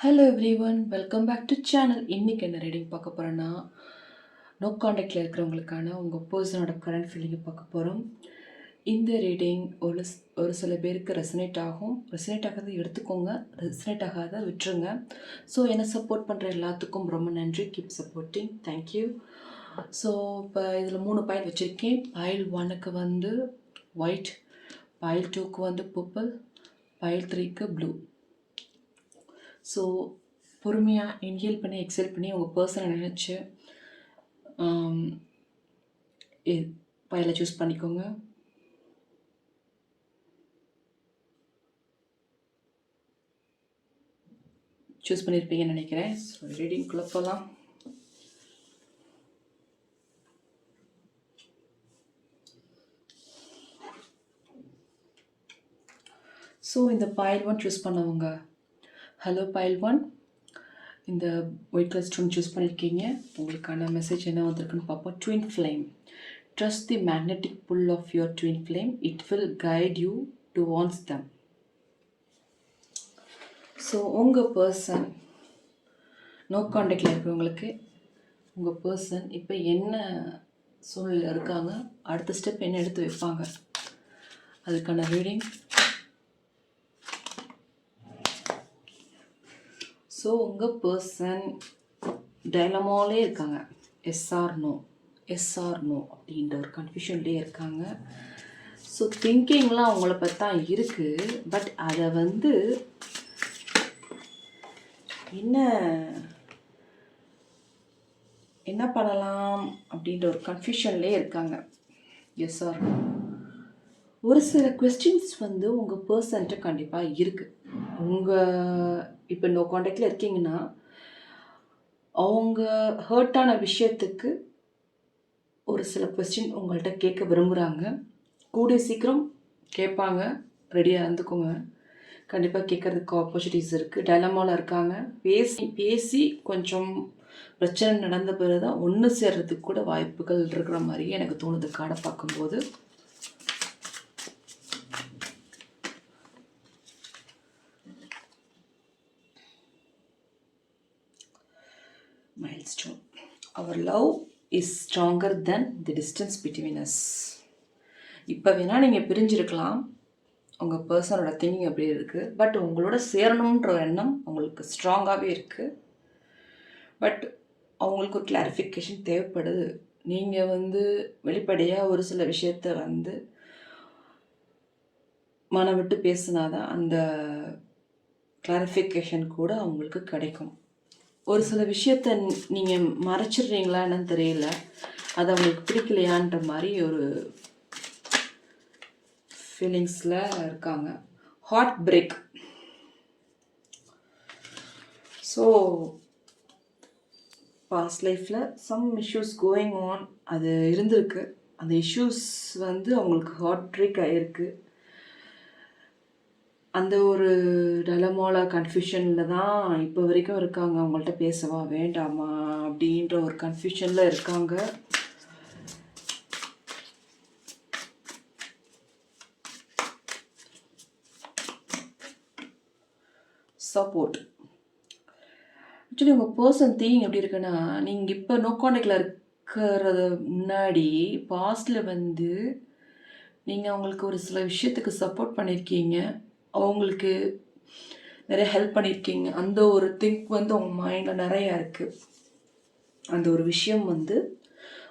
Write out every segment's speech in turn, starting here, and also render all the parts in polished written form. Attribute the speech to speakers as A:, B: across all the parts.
A: Hello everyone, welcome back to channel. இன்றைக்கி என்ன reading பார்க்க போகிறேன்னா, நோ காண்டாக்டில் இருக்கிறவங்களுக்கான உங்கள் பர்சனோட கரண்ட் ஃபீலிங்கை பார்க்க போகிறோம். இந்த ரீடிங் ஒரு சில பேருக்கு ரெசனேட் ஆகும். ரெசனேட் ஆகாத எடுத்துக்கோங்க, ரெசனேட் ஆகாத விட்டுருங்க. ஸோ என்னை சப்போர்ட் பண்ணுற எல்லாத்துக்கும் ரொம்ப நன்றி. Keep supporting. தேங்க்யூ. ஸோ இப்போ இதில் 3 பாயில் வச்சுருக்கேன். பாயில் 1க்கு வந்து ஒயிட், பாயில் 2க்கு வந்து பர்பிள், பாயில் 3க்கு ப்ளூ. ஸோ பொறுமையாக இன்ஹேல் பண்ணி எக்ஸேல் பண்ணி உங்கள் பர்சனை நினச்சி பையில சூஸ் பண்ணிக்கோங்க. சூஸ் பண்ணியிருப்பீங்கன்னு நினைக்கிறேன். ஸோ ரீடிங்குள்ளே போகலாம். ஸோ இந்த பாயில் 1 சூஸ் பண்ணவங்க, ஹலோ பாயில் 1, இந்த ஒயிட் கலர் ஸ்டோன் சூஸ் பண்ணியிருக்கீங்க. உங்களுக்கான மெசேஜ் என்ன வந்திருக்குன்னு பார்ப்போம். Twin flame. Trust the magnetic pull of your twin flame. It will guide you towards them. So உங்கள் பர்சன் நோ காண்டாக்டில் இருக்கிறவங்களுக்கு உங்கள் பர்சன் இப்போ என்ன சூழ்நிலை இருக்காங்க, அடுத்த ஸ்டெப் என்ன எடுத்து வைப்பாங்க, அதுக்கான ரீடிங். ஸோ உங்கள் பர்சன் டைலமாலே இருக்காங்க. எஸ்ஆர் நோ அப்படின்ற ஒரு கன்ஃபியூஷன்லேயே இருக்காங்க. ஸோ திங்கிங்லாம் அவங்கள பற்றி தான் இருக்குது. பட் அதை வந்து என்ன பண்ணலாம் அப்படின்ற ஒரு கன்ஃபியூஷன்லேயே இருக்காங்க. Yes or no. ஒரு சில கொஸ்டின்ஸ் வந்து உங்கள் பர்சன்ட்டு கண்டிப்பாக இருக்குது. இப்போ நோ காண்டாக்டில் இருக்கீங்கன்னா அவங்க ஹர்ட்டான விஷயத்துக்கு ஒரு சில கொஸ்டின் உங்கள்கிட்ட கேட்க விரும்புகிறாங்க. கூடிய சீக்கிரம் கேட்பாங்க, ரெடியாக இருந்துக்கோங்க. கண்டிப்பாக கேட்குறதுக்கு ஆப்பர்ச்சுனிட்டிஸ் இருக்குது. டைலமாவில் இருக்காங்க. பேசி கொஞ்சம் பிரச்சனை நடந்த பிறகு தான் ஒன்று சேர்றதுக்கு கூட வாய்ப்புகள் இருக்கிற மாதிரியே எனக்கு தோணுது காடை பார்க்கும்போது. Milestone. Our love is stronger than the distance between us. இப்போ வேணால் நீங்கள் பிரிஞ்சிருக்கலாம். உங்கள் பர்சனோட திங்கிங் அப்படி இருக்குது. பட் உங்களோட சேரணுன்ற எண்ணம் உங்களுக்கு ஸ்ட்ராங்காகவே இருக்குது. பட் அவங்களுக்கு ஒரு கிளாரிஃபிகேஷன் தேவைப்படுது. நீங்கள் வந்து வெளிப்படையாக ஒரு சில விஷயத்த வந்து மனம் விட்டு பேசினாதான் அந்த கிளாரிஃபிகேஷன் கூட அவங்களுக்கு கிடைக்கும். ஒரு சில விஷயத்த நீங்கள் மறைச்சிடுறீங்களான்னு தெரியல, அது அவங்களுக்கு பிடிக்கலையான்ற மாதிரி ஒரு ஃபீலிங்ஸில் இருக்காங்க. Heart break. ஸோ பாஸ்ட் லைஃப்பில் சம் இஷ்யூஸ் கோயிங் ஆன், அது இருந்திருக்கு. அந்த இஷ்யூஸ் வந்து அவங்களுக்கு ஹார்ட் பிரேக் ஆகிருக்கு. அந்த ஒரு டலமால கன்ஃபியூஷனில் தான் இப்போ வரைக்கும் இருக்காங்க. அவங்கள்ட்ட பேசவா வேண்டாமா அப்படின்ற ஒரு கன்ஃபியூஷனில் இருக்காங்க. சப்போர்ட். ஆக்சுவலி உங்கள் பர்சன் திங்கிங் எப்படி இருக்குன்னா, நீங்கள் இப்போ நோ காண்டாக்டில் இருக்கிறது முன்னாடி பாஸ்டில் வந்து நீங்கள் அவங்களுக்கு ஒரு சில விஷயத்துக்கு சப்போர்ட் பண்ணியிருக்கீங்க, அவங்களுக்கு நிறைய ஹெல்ப் பண்ணியிருக்கீங்க. அந்த ஒரு திங்க் வந்து அவங்க மைண்டில் நிறையா இருக்குது. அந்த ஒரு விஷயம் வந்து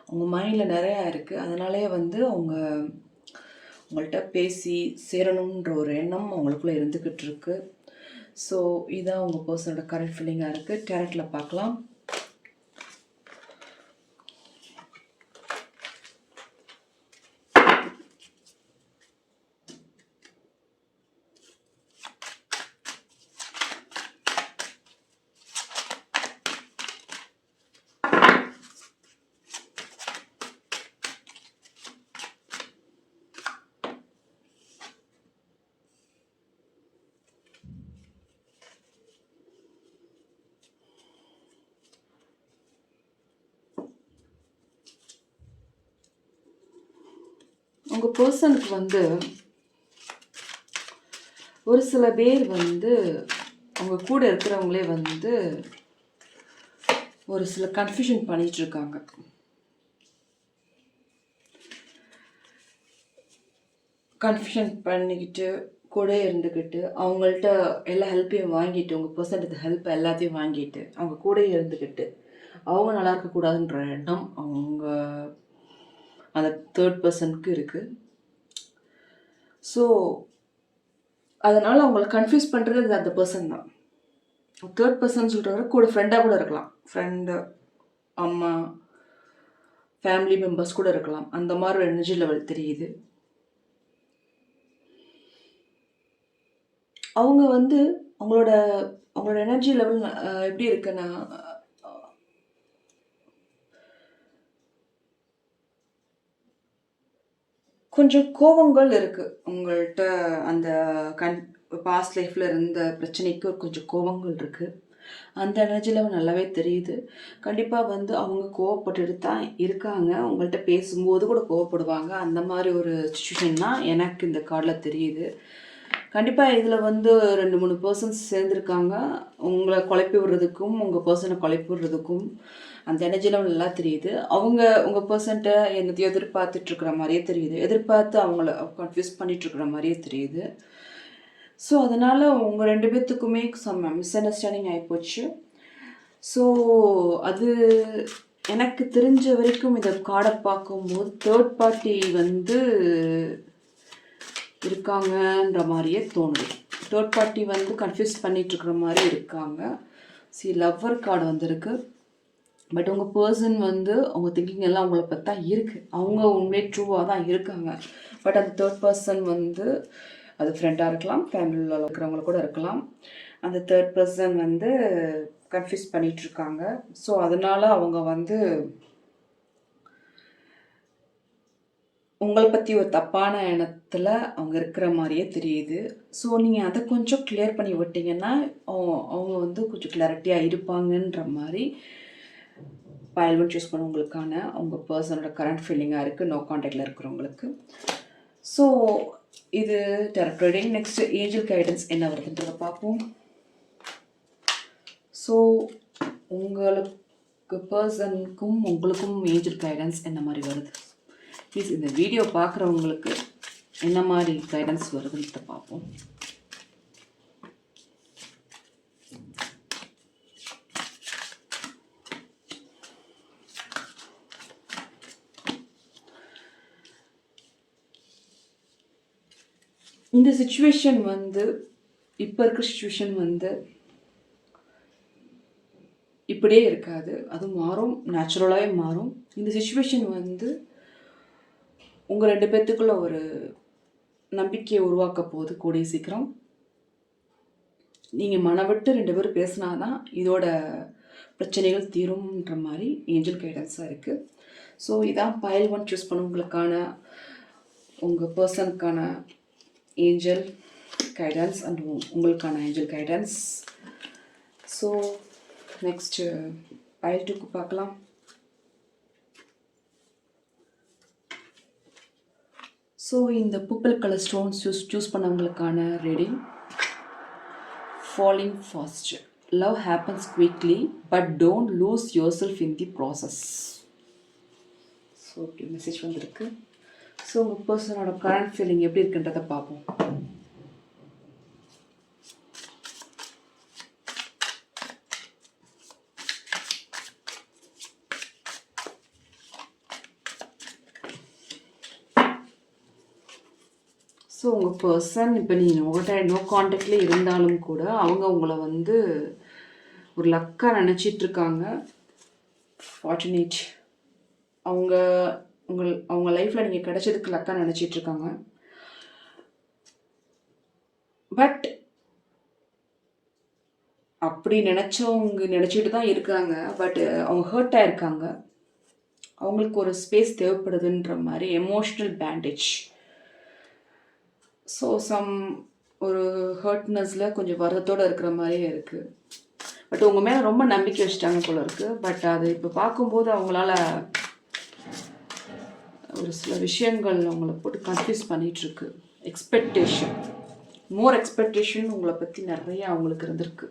A: அவங்க மைண்டில் நிறையா இருக்குது. அதனாலே வந்து உங்கள்கிட்ட பேசி சேரணுன்ற ஒரு எண்ணம் அவங்களுக்குள்ளே இருந்துக்கிட்டு இருக்கு. ஸோ இதுதான் உங்கள் பர்சனோட கரண்ட் ஃபீலிங்காக இருக்குது. டேரக்டில் பார்க்கலாம். உங்கள் பர்சனுக்கு வந்து ஒரு சில பேர் வந்து அவங்க கூட இருக்கிறவங்களே வந்து ஒரு சில கன்ஃபியூஷன் பண்ணிகிட்ருக்காங்க. கன்ஃபியூஷன் பண்ணிக்கிட்டு கூட இருந்துக்கிட்டு அவங்கள்ட்ட எல்லா ஹெல்ப்பையும் வாங்கிட்டு, உங்கள் பர்சன்ட் ஹெல்ப் எல்லாத்தையும் வாங்கிட்டு அவங்க கூட இருந்துக்கிட்டு அவங்க நல்லா இருக்கக்கூடாதுன்ற எண்ணம் அவங்க அந்த தேர்ட் பர்சனுக்கு இருக்குது. ஸோ அதனால் அவங்கள கன்ஃபியூஸ் பண்ணுறது அந்த பர்சன் தான். தேர்ட் பர்சன் சொல்கிறவரை கூட ஃப்ரெண்டாக கூட இருக்கலாம், ஃப்ரெண்டு, அம்மா, ஃபேமிலி மெம்பர்ஸ் கூட இருக்கலாம். அந்த மாதிரி ஒரு எனர்ஜி லெவல் தெரியுது. அவங்க வந்து அவங்களோட எனர்ஜி லெவல் எப்படி இருக்குன்னா, கொஞ்சம் கோபங்கள் இருக்குது உங்கள்கிட்ட. அந்த பாஸ்ட் லைஃப்பில் இருந்த பிரச்சனைக்கு கொஞ்சம் கோபங்கள் இருக்குது. அந்த எனர்ஜி லெவல் நல்லாவே தெரியுது. கண்டிப்பாக வந்து அவங்க கோவப்பட்டுட்டு தான் இருக்காங்க. உங்கள்கிட்ட பேசும்போது கூட கோவப்படுவாங்க. அந்த மாதிரி ஒரு சுச்சுவேஷன் தான் எனக்கு இந்த கார்டில் தெரியுது. கண்டிப்பாக இதில் வந்து 2-3 பர்சன்ஸ் சேர்ந்துருக்காங்க. உங்களை குழப்பி விடுறதுக்கும் உங்கள் பர்சனை குழப்பி விடுறதுக்கும் அந்த எனர்ஜி லெவல் நல்லா தெரியுது. அவங்க உங்கள் பர்சன்ட்டை என்னத்தையும் எதிர்பார்த்துட்ருக்குற மாதிரியே தெரியுது. எதிர்பார்த்து அவங்கள கன்ஃபியூஸ் பண்ணிகிட்ருக்குற மாதிரியே தெரியுது. ஸோ அதனால் உங்கள் 2 பேர்த்துக்குமே சம் மிஸ் அண்டர்ஸ்டாண்டிங் ஆகிப்போச்சு. ஸோ அது எனக்கு தெரிஞ்ச வரைக்கும் இந்த கார்டை பார்க்கும்போது தேர்ட் பார்ட்டி வந்து இருக்காங்கன்ற மாதிரியே தோணுது. தேர்ட் பார்ட்டி வந்து கன்ஃபியூஸ் பண்ணிகிட்ருக்குற மாதிரி இருக்காங்க. லவ்வர் கார்டு வந்திருக்கு. பட் உங்கள் பர்சன் வந்து அவங்க திங்கிங் எல்லாம் அவங்கள பற்றி தான் இருக்குது. அவங்க உண்மையே ட்ரூவாக தான் இருக்காங்க. பட் அந்த தேர்ட் பர்சன் வந்து அது ஃப்ரெண்டாக இருக்கலாம், ஃபேமிலியில் இருக்கிறவங்கள கூட இருக்கலாம். அந்த தேர்ட் பர்சன் வந்து கன்ஃபியூஸ் பண்ணிகிட்ருக்காங்க. ஸோ அதனால் அவங்க வந்து உங்களை பற்றி ஒரு தப்பான எண்ணத்தில் அவங்க இருக்கிற மாதிரியே தெரியுது. ஸோ நீங்கள் அதை கொஞ்சம் கிளியர் பண்ணி விட்டிங்கன்னா அவங்க வந்து கொஞ்சம் கிளாரிட்டியாக இருப்பாங்கன்ற மாதிரி பைல் 1 சூஸ் பண்ணவங்களுக்கான உங்கள் பர்சனோட கரண்ட் ஃபீலிங்காக இருக்குது, நோ கான்டாக்டில் இருக்கிறவங்களுக்கு. ஸோ இது direct reading. Next angel guidance என்ன வருதுன்றதை பார்ப்போம். ஸோ உங்களுக்கு பர்சனுக்கும் உங்களுக்கும் ஏஞ்சல் கைடன்ஸ் என்ன மாதிரி வருது? ப்ளீஸ் இந்த வீடியோ பார்க்குறவங்களுக்கு என்ன மாதிரி கைடன்ஸ் வருதுன்னு பார்ப்போம். இந்த சிச்சுவேஷன் வந்து இப்போ இருக்கிற சிச்சுவேஷன் வந்து இப்படியே இருக்காது, அது மாறும், நேச்சுரலாகவே மாறும். இந்த சிச்சுவேஷன் வந்து உங்கள் 2 பேர்த்துக்குள்ள ஒரு நம்பிக்கையை உருவாக்க போகுது கூடிய சீக்கிரம். நீங்கள் மனவிட்டு 2 பேரும் பேசினாதான் இதோட பிரச்சனைகள் தீரும்ன்ற மாதிரி ஏஞ்சல் கைடன்ஸாக இருக்குது. ஸோ இதான் பைல் 1 சூஸ் பண்ணவங்களுக்கான உங்கள் பர்சனுக்கான ஏஞ்சல் கைடன்ஸ் அண்ட் உங்களுக்கான angel guidance. So next file 2க்கு பார்க்கலாம். ஸோ இந்த பர்பிள் கலர் ஸ்டோன்ஸ் சூஸ் பண்ணவங்களுக்கான reading. Falling fast, love happens quickly but don't lose yourself in the process. So இப்படி மெசேஜ் வந்திருக்கு. ஸோ உங்கள் பர்சனோட கரண்ட் ஃபீலிங் எப்படி இருக்குன்றதை பார்ப்போம். ஸோ உங்கள் பர்சன் இப்போ நீங்கள் உங்கள்கிட்ட நோ கான்டாக்ட்லேயே இருந்தாலும் கூட அவங்க உங்களை வந்து ஒரு லக்காக நினச்சிட்ருக்காங்க. ஃபார்ச்சுனேட், அவங்க லைஃப்பில் நீங்கள் கிடைச்சதுக்கு லக்காக நினச்சிட்ருக்காங்க. பட் அப்படி நினச்சிட்டு தான் இருக்காங்க. பட் அவங்க ஹர்ட் ஆகிருக்காங்க. அவங்களுக்கு ஒரு ஸ்பேஸ் தேவைப்படுதுன்ற மாதிரி எமோஷ்னல் பேண்டேஜ். ஸோ ஒரு ஹர்ட்னஸில் கொஞ்சம் வருத்தத்தோடு இருக்கிற மாதிரியே இருக்குது. பட் உங்கள் மேலே ரொம்ப நம்பிக்கை வச்சுட்டாங்க போல இருக்குது. பட் அது இப்போ பார்க்கும்போது அவங்களால ஒரு சில விஷயங்கள் அவங்கள போட்டு கன்ஃபியூஸ் பண்ணிகிட்ருக்கு. எக்ஸ்பெக்டேஷன் மோர் எக்ஸ்பெக்டேஷன் உங்களை பற்றி நிறைய அவங்களுக்கு இருந்திருக்கு.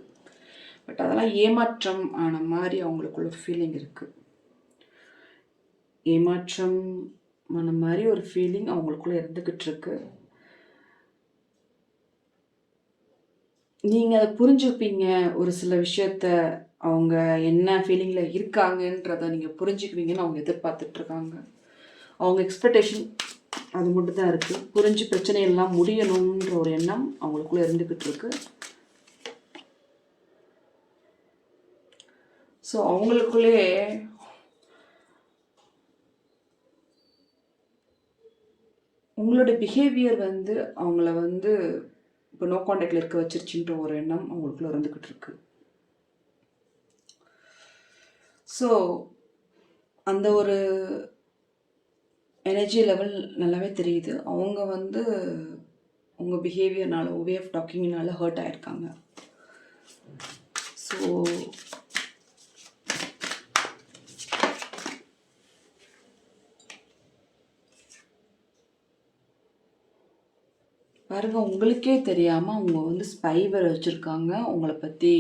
A: பட் அதெல்லாம் ஏமாற்றம் ஆன மாதிரி அவங்களுக்குள்ள ஃபீலிங் இருக்குது. ஏமாற்றம் ஆன மாதிரி ஒரு ஃபீலிங் அவங்களுக்குள்ள இருந்துக்கிட்டு இருக்கு. நீங்கள் அதை புரிஞ்சுப்பீங்க. ஒரு சில விஷயத்த அவங்க என்ன ஃபீலிங்கில் இருக்காங்கன்றதை நீங்கள் புரிஞ்சுக்குவீங்கன்னு அவங்க எதிர்பார்த்துட்ருக்காங்க. அவங்க எக்ஸ்பெக்டேஷன் அது மட்டும் தான் இருக்குது. புரிஞ்சு பிரச்சனையெல்லாம் முடியணுன்ற ஒரு எண்ணம் அவங்களுக்குள்ளே இருந்துக்கிட்டு இருக்கு. ஸோ அவங்களுக்குள்ளே உங்களோட பிஹேவியர் வந்து அவங்கள வந்து இப்போ நோ காண்டாக்டில் இருக்க வச்சிருச்சுன்ற ஒரு எண்ணம் அவங்களுக்குள்ள இருந்துக்கிட்டு இருக்கு. ஸோ அந்த ஒரு எனர்ஜி லெவல் நல்லாவே தெரியுது. அவங்க வந்து உங்கள் பிஹேவியர்னால, வே ஆஃப் டாக்கிங்னால ஹர்ட் ஆகிருக்காங்க. ஸோ பாருங்க, உங்களுக்கே தெரியாமல் அவங்க வந்து ஸ்பைவர் வச்சுருக்காங்க. உங்களை பற்றி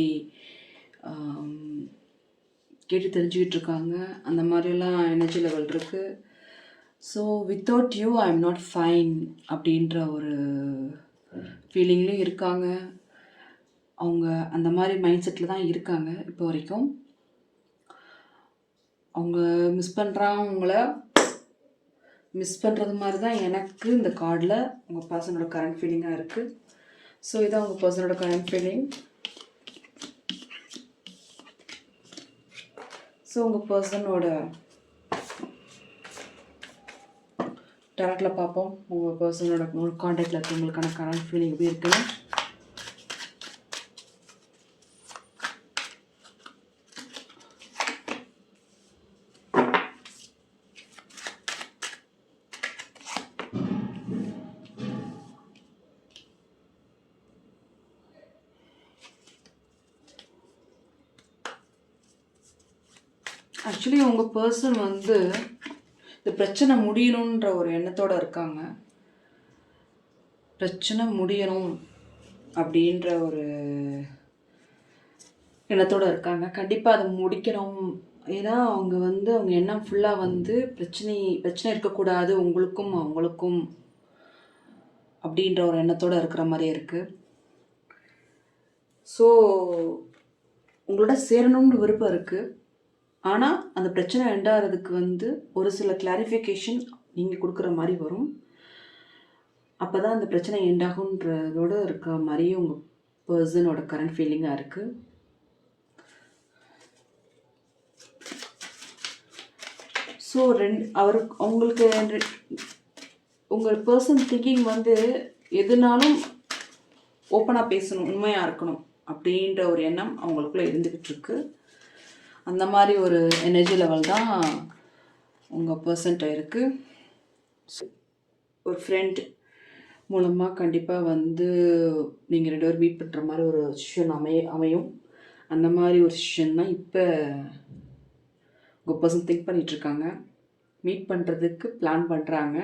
A: கேட்டு தெரிஞ்சுக்கிட்டு இருக்காங்க. அந்த மாதிரிலாம் எனர்ஜி லெவல் இருக்குது. So without you I am not fine அப்படின்ற ஒரு ஃபீலிங்லேயும் இருக்காங்க. அவங்க அந்த மாதிரி மைண்ட் செட்டில் தான் இருக்காங்க இப்போ வரைக்கும். அவங்க மிஸ் பண்ணுறது மாதிரி தான் எனக்கு இந்த கார்டில் உங்கள் பர்சனோட கரண்ட் ஃபீலிங்காக இருக்குது. ஸோ இதான் உங்கள் பர்சனோட கரண்ட் ஃபீலிங். ஸோ உங்கள் பர்சனோட டேரக்டில் பார்ப்போம். உங்கள் பர்சனோட காண்டாக்டில் இருக்கவங்களுக்கான கரண்ட் ஃபீலிங் எப்படி இருக்குன்னு. ஆக்சுவலி உங்கள் பர்சன் வந்து இந்த பிரச்சனை முடியணுன்ற ஒரு எண்ணத்தோடு இருக்காங்க. பிரச்சனை முடியணும் அப்படின்ற ஒரு எண்ணத்தோடு இருக்காங்க. கண்டிப்பாக அதை முடிக்கணும். ஏன்னா அவங்க வந்து அவங்க எண்ணம் ஃபுல்லாக வந்து பிரச்சனை இருக்கக்கூடாது உங்களுக்கும் அவங்களுக்கும் அப்படின்ற ஒரு எண்ணத்தோடு இருக்கிற மாதிரி இருக்குது. ஸோ உங்களோட சேரணும்னு விருப்பம் இருக்குது. ஆனால் அந்த பிரச்சனை எண்டாகிறதுக்கு வந்து ஒரு சில கிளாரிஃபிகேஷன் நீங்கள் கொடுக்குற மாதிரி வரும். அப்போ தான் அந்த பிரச்சனை எண்டாகுன்றதோடு இருக்க மாதிரியே உங்கள் பர்சனோட கரண்ட் ஃபீலிங்காக இருக்குது. ஸோ அவங்களுக்கு உங்கள் பர்சன் திங்கிங் வந்து எதுனாலும் ஓப்பனாக பேசணும், உண்மையாக இருக்கணும் அப்படின்ற ஒரு எண்ணம் அவங்களுக்குள்ளே இருந்துக்கிட்டு இருக்கு. அந்த மாதிரி ஒரு எனர்ஜி லெவல் தான் உங்கள் பர்சன்ட்ட இருக்குது. ஒரு ஃப்ரெண்ட் மூலமாக கண்டிப்பாக வந்து நீங்கள் 2 பேர் மீட் பண்ணுற மாதிரி ஒரு சிச்சுவேஷன் அமையும். அந்த மாதிரி ஒரு சிச்சுவேஷன் தான் இப்போ உங்கள் பர்சன் திங்க் பண்ணிகிட்ருக்காங்க. மீட் பண்ணுறதுக்கு பிளான் பண்ணுறாங்க.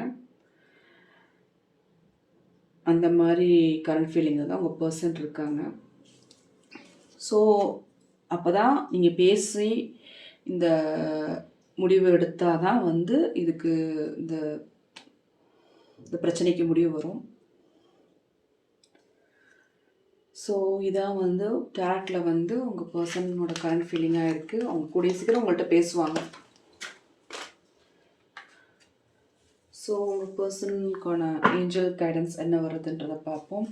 A: அந்த மாதிரி கரண்ட் ஃபீலிங்கில் தான் உங்கள் பர்சன் இருக்காங்க. ஸோ அப்போ தான் நீங்கள் பேசி இந்த முடிவு எடுத்தால் தான் வந்து இதுக்கு இந்த பிரச்சனைக்கு முடிவு வரும். ஸோ இதான் வந்து டேரக்டில் வந்து உங்கள் பர்சனோட கரண்ட் ஃபீலிங்காக இருக்குது. அவங்க கூடிய சீக்கிரம் உங்கள்கிட்ட பேசுவாங்க. ஸோ உங்கள் பர்சனுக்கான ஏஞ்சல் கைடன்ஸ் என்ன வருதுன்றதை பார்ப்போம்.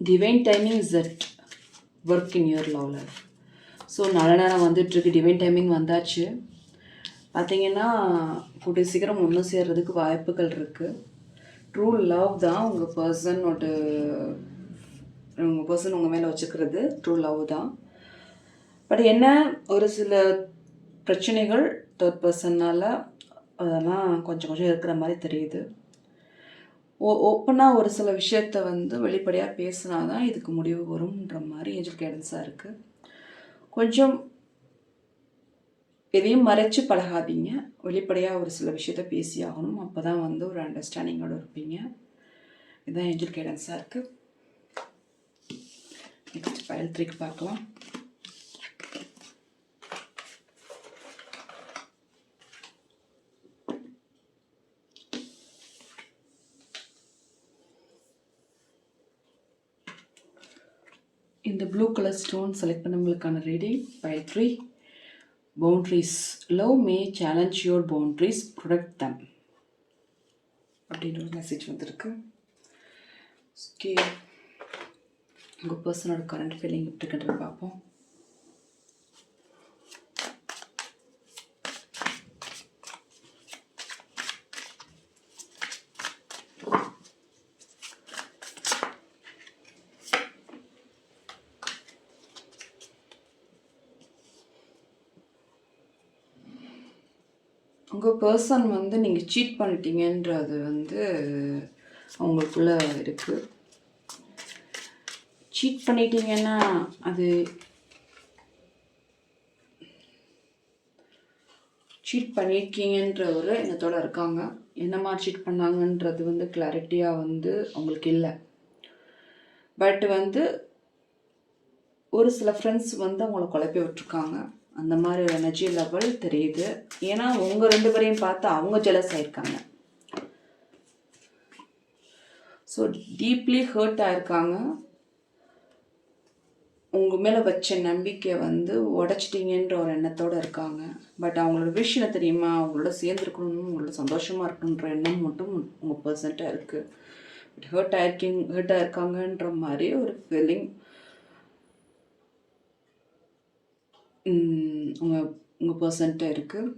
A: Divine timing is at work in your love life. So நல்ல நேரம் வந்துட்டுருக்கு. டிவைன் டைமிங் வந்தாச்சு. பார்த்தீங்கன்னா கூடிய சீக்கிரம் ஒன்று சேர்றதுக்கு வாய்ப்புகள் இருக்குது. ட்ரூ லவ் தான் உங்கள் பர்சன் உங்கள் மேலே வச்சுக்கிறது ட்ரூ லவ் தான். பட் என்ன ஒரு சில பிரச்சனைகள் தேர்ட் பர்சன்னால் அதெல்லாம் கொஞ்சம் கொஞ்சம் இருக்கிற மாதிரி தெரியுது. ஓப்பனாக ஒரு சில விஷயத்த வந்து வெளிப்படையாக பேசினா தான் இதுக்கு முடிவு வரும்ன்ற மாதிரி ஏஞ்சல் கைடன்ஸாக இருக்குது. கொஞ்சம் எதையும் மறைச்சு பழகாதீங்க. வெளிப்படையாக ஒரு சில விஷயத்த பேசி ஆகணும். அப்போ தான் வந்து ஒரு அண்டர்ஸ்டாண்டிங்கோடு இருப்பீங்க. இதுதான் ஏஞ்சல் கைடன்ஸாக இருக்குது. நெக்ஸ்ட் ஃபைல் 3க்கு பார்க்கலாம். இந்த ப்ளூ கலர் ஸ்டோன் செலக்ட் பண்ணவங்களுக்கான reading file 3. Boundaries. Love may challenge your boundaries, protect them அப்படின்னு ஒரு மெசேஜ் வந்திருக்கு. ஓகே, உங்கள் பர்சனோட கரண்ட் ஃபீலிங் எப்படி இருக்குன்றது பார்ப்போம். உங்கள் பர்சன் வந்து நீங்கள் சீட் பண்ணிட்டீங்கன்றது வந்து அவங்களுக்குள்ளே இருக்குது. சீட் பண்ணிட்டீங்கன்னா அது சீட் பண்ணியிருக்கீங்கன்ற ஒரு எண்ணத்தோடு இருக்காங்க. என்ன மாதிரி சீட் பண்ணாங்கன்றது வந்து கிளாரிட்டியாக வந்து அவங்களுக்கு இல்லை. பட் வந்து ஒரு சில ஃப்ரெண்ட்ஸ் வந்து அவங்கள குழப்பி விட்டுருக்காங்க. அந்த மாதிரி ஒரு எனர்ஜி லெவல் தெரியுது. ஏன்னா உங்கள் 2 பேரையும் பார்த்து அவங்க ஜெலஸ் ஆகிருக்காங்க. ஸோ டீப்லி ஹர்ட் ஆகிருக்காங்க. உங்கள் மேலே வச்ச நம்பிக்கை வந்து உடச்சிட்டிங்கன்ற ஒரு எண்ணத்தோடு இருக்காங்க. பட் அவங்களோட விஷயம் தெரியுமா, அவங்களோட சேர்ந்துருக்கணும், உங்களோட சந்தோஷமாக இருக்கணுன்ற எண்ணம் மட்டும் உங்கள் பர்சன்ட்டாக இருக்குது. பட் ஹர்ட் ஆகிருக்காங்கன்ற மாதிரி ஒரு ஃபீலிங் உங்கள் பர்சன்ட்ட இருக்குது.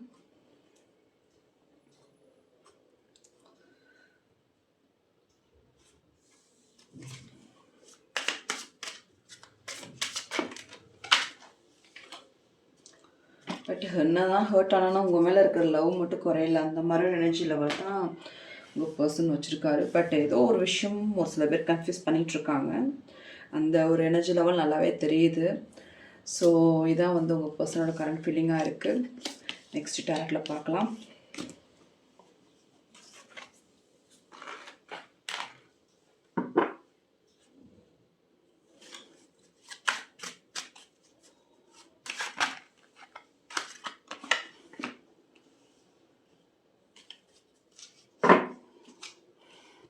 A: பட் என்ன தான் ஹர்ட் ஆனாலும் உங்கள் மேலே இருக்கிற லவ் மட்டும் குறையல. அந்த மாதிரி எனர்ஜி லெவல் தான் உங்கள் பர்சன் வச்சுருக்காரு. பட் ஏதோ ஒரு விஷயம் ஒரு சில பேர் கன்ஃபியூஸ் பண்ணிகிட்ருக்காங்க. அந்த ஒரு எனர்ஜி லெவல் நல்லாவே தெரியுது. ஸோ இதான் வந்து உங்கள் பர்சனோட கரண்ட் ஃபீலிங்காக இருக்குது. நெக்ஸ்ட் டேரட்டில் பார்க்கலாம்.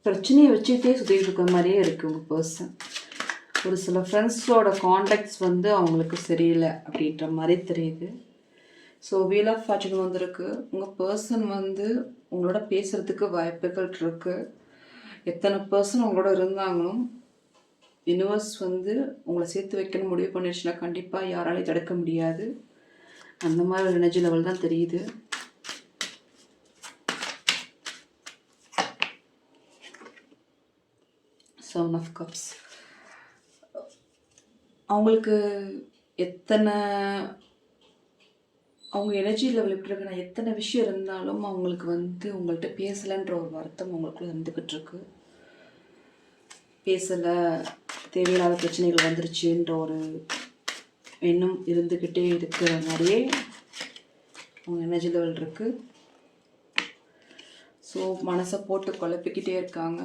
A: பிரச்சனையை வச்சுட்டே சுற்றிட்டு இருக்க மாதிரியே இருக்குது உங்கள் பர்சன். ஒரு சில ஃப்ரெண்ட்ஸோட காண்டாக்ட்ஸ் வந்து அவங்களுக்கு சரியில்லை அப்படின்ற மாதிரி தெரியுது. ஸோ வீல் ஆஃப் ஃபார்ச்சூன் வந்திருக்கு. உங்கள் பர்சன் வந்து உங்களோட பேசுகிறதுக்கு வாய்ப்புகள் இருக்குது. எத்தனை பர்சன் உங்களோட இருந்தாங்களும் யூனிவர்ஸ் வந்து உங்களை சேர்த்து வைக்கணும் முடிவு பண்ணிடுச்சுன்னா கண்டிப்பாக யாராலையும் தடுக்க முடியாது. அந்த மாதிரி ஒரு எனர்ஜி லெவல் தான் தெரியுது. Seven of cups. அவங்களுக்கு அவங்க எனர்ஜி லெவல் எப்படி இருக்குன்னா, எத்தனை விஷயம் இருந்தாலும் அவங்களுக்கு வந்து உங்கள்கிட்ட பேசலைன்ற ஒரு வருத்தம் அவங்களுக்குள்ள இருந்துக்கிட்டு இருக்கு. பேசலை, தேவையில்லாத பிரச்சனைகள் வந்துருச்சுன்ற ஒரு எண்ணம் இருந்துக்கிட்டே இருக்கிற மாதிரியே அவங்க எனர்ஜி லெவல் இருக்குது. ஸோ மனசை போட்டு குழப்பிக்கிட்டே இருக்காங்க.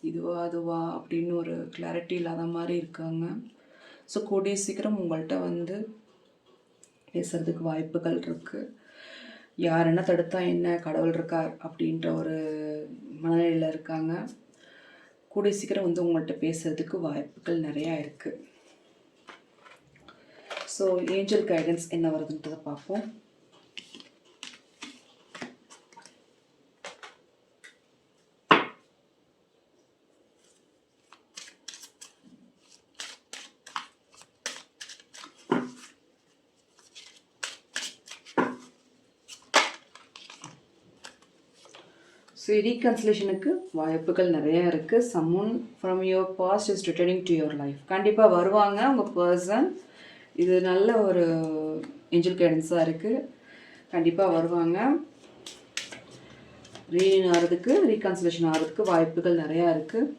A: இதுவா அதுவா அப்படின்னு ஒரு கிளாரிட்டி இல்லாத மாதிரி இருக்காங்க. ஸோ கூடிய சீக்கிரம் உங்கள்கிட்ட வந்து பேசுகிறதுக்கு வாய்ப்புகள் இருக்குது. யார் என்ன தடுத்தா என்ன, கடவுள் இருக்கார் அப்படின்ற ஒரு மனநிலையில் இருக்காங்க. கூடிய சீக்கிரம் வந்து உங்கள்கிட்ட பேசுகிறதுக்கு வாய்ப்புகள் நிறையா இருக்குது. ஸோ ஏஞ்சல் கைடன்ஸ் என்ன வருதுன்றதை பார்ப்போம். ஸோ ரீகன்சிலேஷனுக்கு வாய்ப்புகள் நிறையா இருக்குது. Someone from your past is returning to your life. கண்டிப்பாக வருவாங்க உங்கள் பர்சன். இது நல்ல ஒரு ஏஞ்சல் கைடன்ஸாக இருக்குது. கண்டிப்பாக வருவாங்க. ரீயூனியன் ஆகிறதுக்கு, ரீகன்சிலேஷன் ஆகிறதுக்கு வாய்ப்புகள் நிறையா இருக்குது.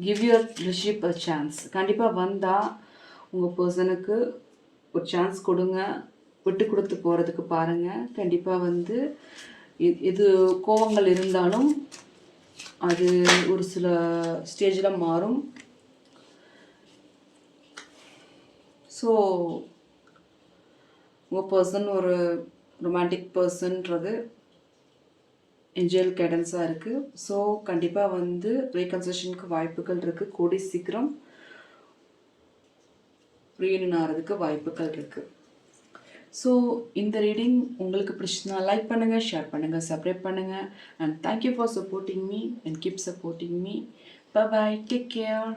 A: Give your relationship a chance. கண்டிப்பாக வந்தால் உங்கள் பர்சனுக்கு ஒரு சான்ஸ் கொடுங்க. விட்டு கொடுத்து போகிறதுக்கு பாருங்கள். கண்டிப்பாக வந்து இது கோவங்கள் இருந்தாலும் அது ஒரு சில ஸ்டேஜில் மாறும். ஸோ உங்கள் பர்சன் ஒரு ரொமான்டிக் பர்சன்றது ஏஞ்சல் கைடன்ஸாக இருக்குது. ஸோ கண்டிப்பாக வந்து ரீகன்சிலேஷனுக்கு வாய்ப்புகள் இருக்குது. கூடி சீக்கிரம் ரீயூனியன் ஆகிறதுக்கு வாய்ப்புகள் இருக்குது. ஸோ இந்த ரீடிங் உங்களுக்கு பிடிச்சதுனா லைக் பண்ணுங்கள், ஷேர் பண்ணுங்கள், சப்ஸ்கிரைப் பண்ணுங்கள். And thank you for supporting me and keep supporting me. Bye bye, take care.